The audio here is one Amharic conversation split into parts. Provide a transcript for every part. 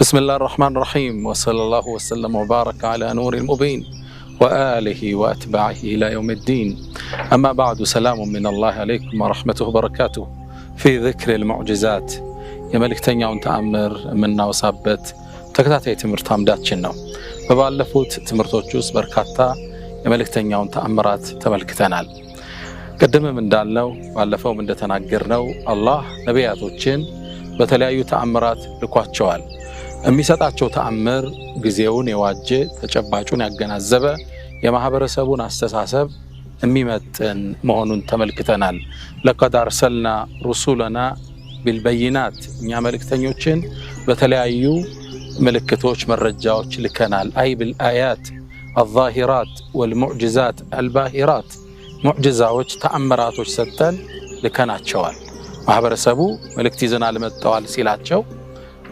بسم الله الرحمن الرحيم وصلى الله وسلم وبارك على نور المبين وآله وأتباعه إلى يوم الدين أما بعد سلام من الله عليكم ورحمته وبركاته في ذكر المعجزات يملك تنياون تأمر منا وصابت تكتاتي تمرت عمداتشنا فبالفوت تمرتوچوس بركاتا يملك تنياون تأمرات تملكتنال قدم من دالنو بالفو من دتناغرنو الله نبياتوچن በተለያዩ ተአምራት ልኳቸዋል የሚሰጣቸው ተአምር ጊዜውን የዋጀ ተጨባጩን ያገናዘበ የማህበረሰቡን አስተሳሰብ የሚመጥን መሆኑን ተመልክተናል لقد ارسلنا رسولنا بالبينات እኛ መልእክተኞችን በተለያዩ ምልክቶች መረጃዎች ልከናል አይ بالآيات الظاهرات والمعجزات الباهرات ሙዕጂዛዎች ተአምራቶች ሰጠን ልከናቸዋል ማህበረሰቡ መልእክት ይዘናል መጣዋል ሲላቸው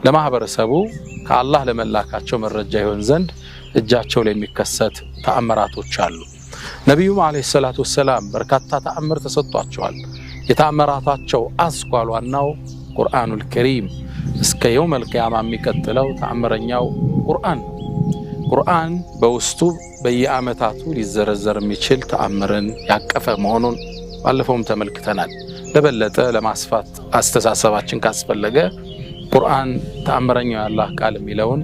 ለማህበረሰቡ ከአላህ ለመላካቸው መረጃ ይሆን ዘንድ እጃቸው ላይ የሚከሰት ተአምራቶች አሉ ነብዩ መሐመድ ሰለላሁ ዐለይሂ ወሰለም በርካታ ተአምር ተሰጥቷቸዋል የተአምራታቸው አስኳሏናው ቁርአኑል ከሪም እስከ يوم القيامه የሚቀጥለው ተአምረኛው ቁርአን በውስጡ በየአመታቱ ሊዘረዘር የሚችል ተአምርን ያቀፈ መሆኑን ባለፈውም ተመልክተናል ለበለጠ ለማስፋት አስተሳሰባችን ካስፈለገ ቁርአን ተአምረኛው ያላህ ቃል የሚለውን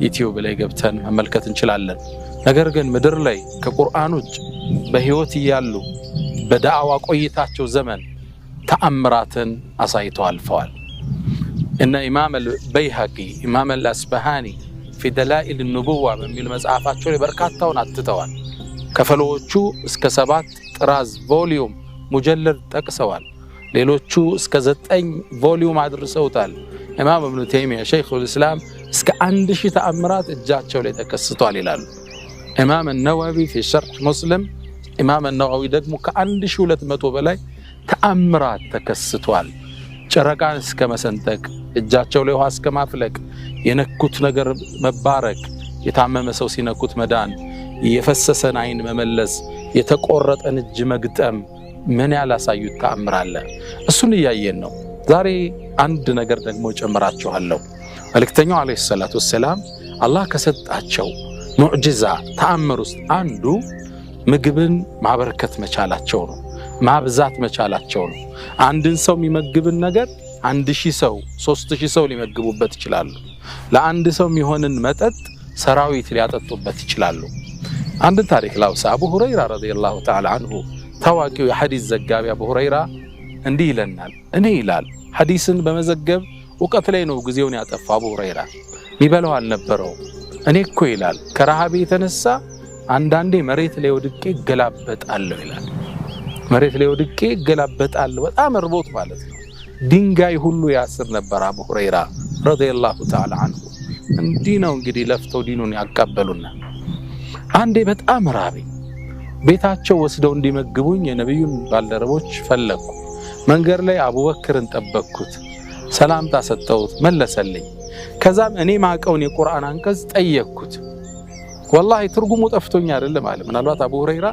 ዩቲዩብ ላይ ገብተን መመልከት እንችላለን ነገር ግን ምድር ላይ ከቁርአን ውጭ በህይወት ያሉ በዳዕዋ ቆይታቸው ዘመን ተአምራትን አሳይተው አልፈዋል እነ ኢማም አልበይሃቂ ኢማም አልአስበሃኒ في دلائل النبوة በሚል መጽሐፋቸው ላይ በርካታውን አትተዋል ከፈሎቹ እስከ 7 ጥራዝ ቮሊዩም ሙጀለድ ጠቅሰዋል ሌሎቹ እስከ 9 ቮሊዩም አድርሰውታል ኢማም ኢብኑ ተይሚያ ሸይኹል እስላም እስከ 1000 ተአምራት እጃቸው ላይ ተከስቷል ይላሉ ኢማም النووي في شرح مسلم ኢማም النووي ደግሞ ከ1200 በላይ ተአምራት ተከስቷል ጨረቃን እስከ መሰንጠቅ እጃቸው ላይ ውሃ እስከ ማፍለቅ የነኩት ነገር መባረክ የታመመ ሰው ሲነኩት መዳን የፈሰሰን አይን መመለስ የተቆረጠን እጅ መግጠም ምን ያላሳዩት ተአምር አለ እሱን ያያየን ነው ዛሬ አንድ ነገር ደግሞ ጨምራችኋለሁ መልእክተኛው አለይሂ ሰላቱ ወሰለም አላህ ከሰጣቸው ሙዕጂዛ ተአምር ውስጥ አንዱ ምግብን ማበረከት መቻላቸው ነው ማብዛት መቻላቸው ነው አንድን ሰው የሚመግብን ነገር 1000 ሰው 3000 ሰው ሊመግቡበት ይችላሉ ለአንድ ሰው የሚሆንን መጠጥ ሰራዊት ሊያጠጡበት ይችላሉ አንድ ታሪክ ላውሳ አቡ ሁረይራ ረዲየላሁ ተዓላ አንሁ ታዋቂው የሐዲስ ዘጋቢ አቡ ሁረይራ እንዲህ ይለናል እኔ ይላል ሐዲስን በመዘገብ ወቀት ላይ ነው ጊዜውን ያጠፋ አቡ ሁረይራ ሚበላው አልነበረው እኔ እኮ ይላል ከረሃብ የተነሳ አንዳንዴ መሬት ላይ ወድቄ ገላበጣለሁ ይላል መሬት ላይ ወድቄ ገላበጣለሁ በጣም እርቦት ማለት ነው ድንጋይ ሁሉ ያስር ነበር አቡ ሁረይራ ረዲየላሁ ተዓላ አንሁ እንዲህ ነው እንግዲህ ለፍተው ዲኑን ያቀበሉና አንዴ በጣም ራበኝ ቤታቸው ወስደው እንዲመግቡኝ የነብዩን ባልደረቦች ፈለኩ መንገር ላይ አቡበክርን ጠበቅኩት ሰላምታ ሰጠሁት መለሰልኝ ከዛም እኔ ማቀውን የቁርአን አንቀጽ ጠየቅኩት والله ትርጉሙ ጠፍቶኝ አይደለም ማለት ምናልባት አቡ ሁረይራ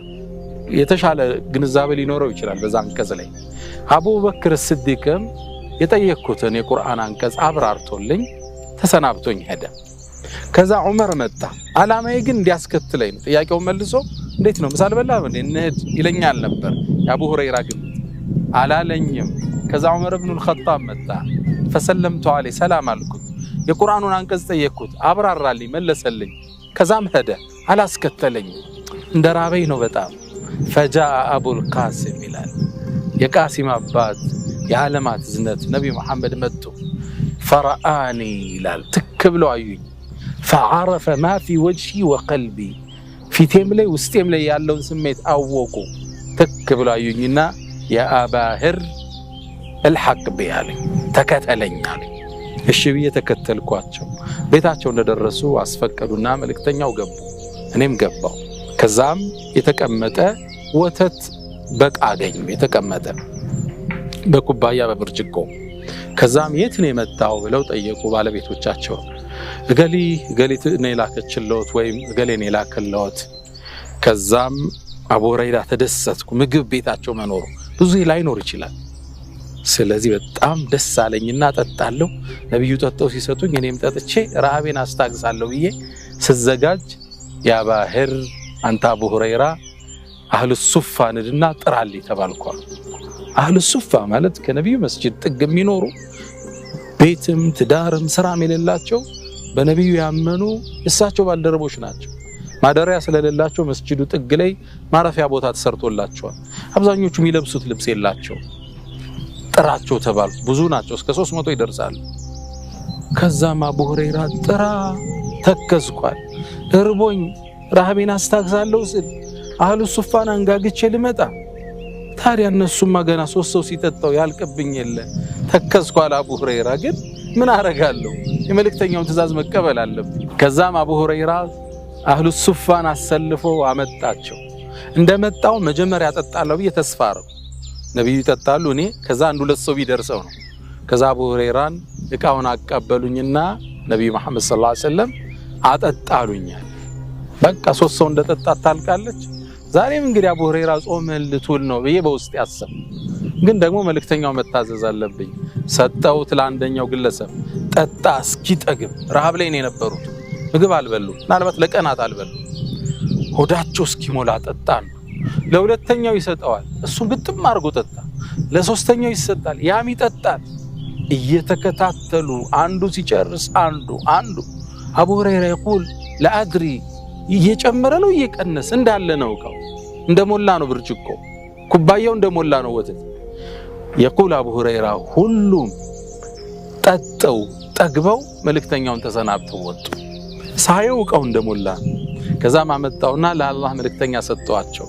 የተሻለ ግንዛቤ ሊኖረው ይችላል በዛ አንቀጽ ላይ አቡበክር ሲዲቅም የጠየቅኩትን የቁርአን አንቀጽ አብራርቶልኝ ተሰናብቶኝ ሄደ ከዛ ዑመር መጣ አላማዬ ግን እንዲያስከትለኝ ጥያቄው መልሶ እንዴት ነው ምሳል በላህ እንዴት ይለኛል ነበር የአቡ ሁረይራ ግን አላለኝም ከዛ ዑመር ኢብኑ አልኸጣብ መጣ فسلمت عليه ሰላም አልኩት የቁርአኑን አንቀጽ ጠየቅኩት አብራራልኝ መለሰልኝ ከዛም ሄደ አላስከተለኝ እንደራበኝ ነው በጣም فجاء ابو القاسم ይላል የቃሲም አባት የዓለማት ዝነት ነብይ መሐመድ መጥቶ فرآني ይላል ተከብሎ አዩኝ فعرف ما في وجهي وقلبي ፊቴም ላይ ውስጤም ላይ ያለውን ስሜት አወቁ ተከብሎ አዩኝና يا ابا هر الحق بيالي ተከተለኝ አለኝ እሺ ብዬ ተከተልኳቸው ቤታቸው እንደደረሱ አስፈቀዱና መልእክተኛው ገቡ እኔም ገባው ከዛም የተቀመጠ ወተት በቃ አገኙ የተቀመጠ በኩባያ በብርጭቆ ከዛም የት ነው የመጣው ብለው ጠየቁ ባለቤቶቻቸው ገሊት ነው ላከችሎት ወይም ገሌን ላከሎት ከዛም አቡ ሁረይራ ተደሰትኩ ምግብ ቤታቸው መኖሩ ብዙ ላይኖር ይችላል ስለዚህ በጣም ደስ አለኝና ጠጣለሁ። ነብዩ ጠጣው ሲሰጡኝ እኔም ጠጥቼ ረሃቤን አስታግሳለሁ ብዬ ስዘጋጅ ያ ባህር አንተ አቡ ሁረይራ አህሉ ሱፋ ንድና ጥራልኝ ተባልኩ። አህሉ ሱፋ ማለት ከነብዩ መስጂድ ጥግ የሚኖሩ ቤትም ትዳርም ስራም የሌላቸው በነብዩ ያመኑ እሳቸው ባልደረቦች ናቸው። ማደሪያ ስለሌላቸው መስጂዱ ጥግ ላይ ማረፊያ ቦታ ተሰርቶላቸዋል። አብዛኞቹ የሚለብሱት ልብስ የላቸው። ጥራቸው ተባሉ። ብዙ ናቸው፣ እስከ 300 ይደርሳሉ። ከዛም አቡ ሁረይራ ጥራ ተከዝኳል፣ እርቦኝ ረሃቤን አስታግሳለሁ ስል አህሉ ሱፋን አንጋግቼ ልመጣ ታዲያ እነሱማ ገና 3 ሰው ሲጠጣው ያልቅብኝ የለ ተከዝኳል። አቡ ሁረይራ ግን ምን አረጋለሁ? የመልእክተኛውን ትእዛዝ መቀበል አለብኝ። ከዛም አቡ ሁረይራ አህሉ ሱፋን አሰልፎ አመጣቸው። እንደመጣው መጀመሪያ ያጠጣለው ብዬ ተስፋ አረኩ። ነብዩ ይጠጣሉ፣ እኔ ከዛ 1-2 ሰው ቢደርሰው ነው። ከዛ አቡ ሁረይራን እቃውን አቀበሉኝና ነብዩ መሐመድ ሰለላሁ ዐለይሂ ወሰለም አጠጣሉኛል። በቃ 3 ሰው እንደጠጣ ታልቃለች። ዛሬም እንግዲህ አቡ ሁረይራ ጾመን ልትውል ነው ብዬ በውስጥ ያሰብ፣ ግን ደግሞ መልእክተኛው መታዘዝ አለብኝ። ሰጠሁት ለአንደኛው ግለሰብ ጠጣ እስኪጠግብ። ረሃብ ላይ ነው የነበሩት፣ ምግብ አልበሉ፣ ምናልባት ለቀናት አልበሉ። ሆዳቸው እስኪሞላ ጠጣን። ለሁለተኛው ይሰጠዋል፣ እሱም ግጥም አድርጎ ጠጣ። ለሶስተኛው ይሰጣል፣ ያም ይጠጣል። እየተከታተሉ አንዱ ሲጨርስ አንዱ አቡ ሁረይራ ይقول ለአድሪ እየጨመረ ነው እየቀነሰ እንዳለ ነው እቃው እንደሞላ ነው ብርጭቆ ኩባያው እንደሞላ ነው ወተት። يقول አቡ ሁረይራ ሁሉም ጠጠው ጠግበው መልእክተኛውን ተሰናብተው ወጡ። ሳየው እቃው እንደሞላ። ከዛም አመጣውና ለአላህ መልእክተኛ ሰጠዋቸው።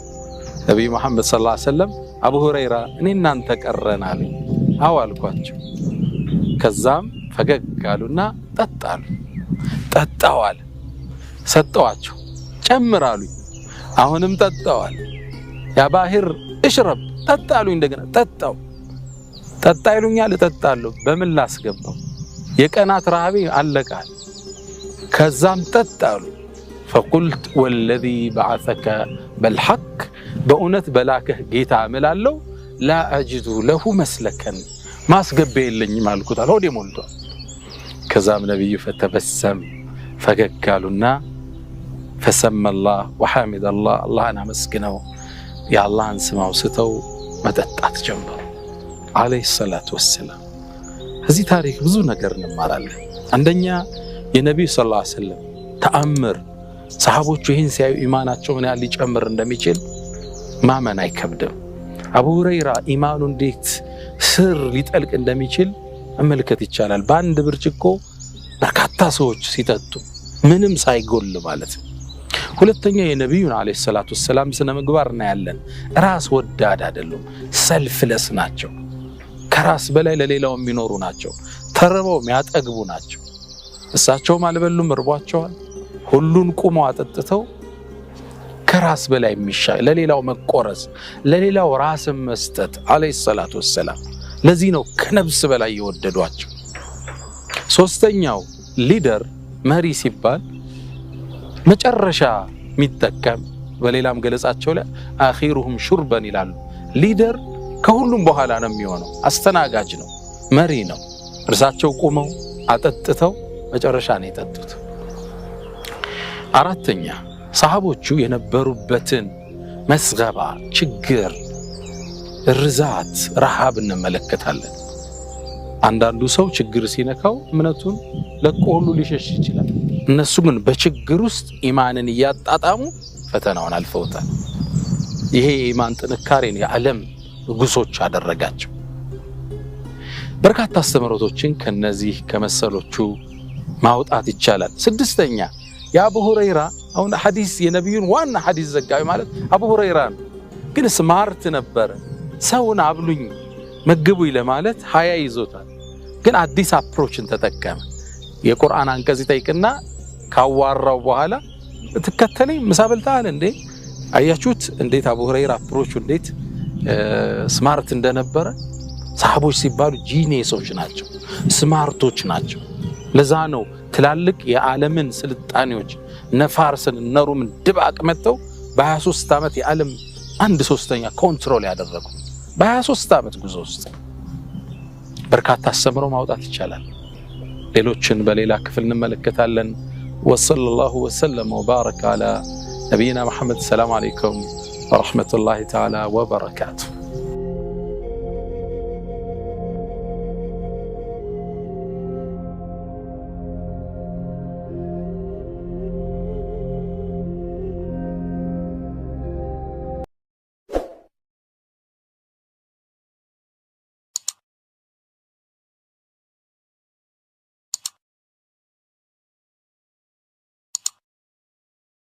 ነብዩ መሐመድ ሰለላሁ ዐለይሂ ወሰለም አቡ ሁረይራ እኔ እናንተ ቀረናል አው አልኳቸው። ከዛም ፈገግ አሉና ጠጣሉ። ጠጣዋል ሰጠዋቸው። ጨምራሉ። አሁንም ጠጣዋል። ያ ባህር እሽረብ ጠጣሉ። እንደገና ጠጣው። ጠጣ ይሉኛል፣ እጠጣለሁ። በምን ላስገባው? የቀናት ረሃቤ አለቃል። ከዛም ጠጣሉ። فقلت والذي بعثك بالحق በእውነት በላከህ ጌታ እምላለሁ لا أجد له مسلكا ማስገበየልኝ ማልኩት ሆዴ ሞልቷል። ከዛም ነብዩ فتبسم ፈገግ አሉና فسمى الله وحمد الله اللهን አመስግነው የአላህን ስም አውስተው መጠጣት ጀመሩ عليه الصلاة والسلام። እዚህ ታሪክ ብዙ ነገር እንማራለን። አንደኛ የነብዩ ሰለላሁ ዐለይሂ ወሰለም ተአምር፣ ሰሃቦቹ ይህን ሲያዩ ኢማናቸው ምን ያህል ሊጨምር እንደሚችል ማመን አይከብድም። አቡ ሁረይራ ኢማኑ እንዴት ስር ሊጠልቅ እንደሚችል መመልከት ይቻላል። በአንድ ብርጭቆ በርካታ ሰዎች ሲጠጡ ምንም ሳይጎል ማለት ነው። ሁለተኛ የነብዩን አለይሂ ሰላቱ ወሰለም ስነ ምግባር እናያለን። ራስ ወዳድ አይደሉም፣ ሰልፍለስ ናቸው። ከራስ በላይ ለሌላው የሚኖሩ ናቸው። ተርበው የሚያጠግቡ ናቸው። እሳቸውም አልበሉም፣ እርቧቸዋል። ሁሉን ቁመው አጠጥተው ከራስ በላይ የሚሻል ለሌላው መቆረስ፣ ለሌላው ራስን መስጠት አለይሂ ሰላቱ ወሰለም። ለዚህ ነው ከነብስ በላይ የወደዷቸው። ሶስተኛው ሊደር መሪ ሲባል መጨረሻ የሚጠቀም፣ በሌላም ገለጻቸው ላይ አኺሩሁም ሹርበን ይላሉ። ሊደር ከሁሉም በኋላ ነው የሚሆነው። አስተናጋጅ ነው፣ መሪ ነው። እርሳቸው ቁመው አጠጥተው መጨረሻ ነው የጠጡት። አራተኛ ሰሃቦቹ የነበሩበትን መስገባ፣ ችግር፣ ርዛት፣ ረሃብ እንመለከታለን። አንዳንዱ ሰው ችግር ሲነካው እምነቱን ለቆ ሁሉ ሊሸሽ ይችላል። እነሱ ግን በችግር ውስጥ ኢማንን እያጣጣሙ ፈተናውን አልፈውታል። ይሄ የኢማን ጥንካሬን የዓለም ንጉሶች አደረጋቸው። በርካታ አስተምሮቶችን ከነዚህ ከመሰሎቹ ማውጣት ይቻላል። ስድስተኛ የአቡ ሁረይራ አሁን ሐዲስ የነብዩን ዋና ሐዲስ ዘጋቢ ማለት አቡ ሁረይራ ነው። ግን ስማርት ነበር። ሰውን አብሉኝ መግቡኝ ለማለት ሀያ ይዞታል። ግን አዲስ አፕሮችን ተጠቀመ። የቁርአን አንቀጽ ይጠይቅና ካዋራው በኋላ ተከተለኝ ምሳ በልተሃል እንዴ? አያችሁት እንዴት አቡ ሁረይራ አፕሮቹ እንዴት ስማርት እንደነበረ። ሰሃቦች ሲባሉ ጂኒየሶች ናቸው፣ ስማርቶች ናቸው። ለዛ ነው ትላልቅ የዓለምን ስልጣኔዎች ነፋርስን ነሩምን ድባቅ መተው በ23 ዓመት የዓለም 1/3 ኮንትሮል ያደረጉ በ23 ዓመት ጉዞ ውስጥ በርካታ አስተምሮ ማውጣት ይቻላል። ሌሎችን በሌላ ክፍል እንመለከታለን። ወሰለላሁ ወሰለም ወባረከ አላ ነቢይና መሐመድ። ሰላም አለይኩም ወረሕመቱላሂ ተዓላ ወበረካቱ።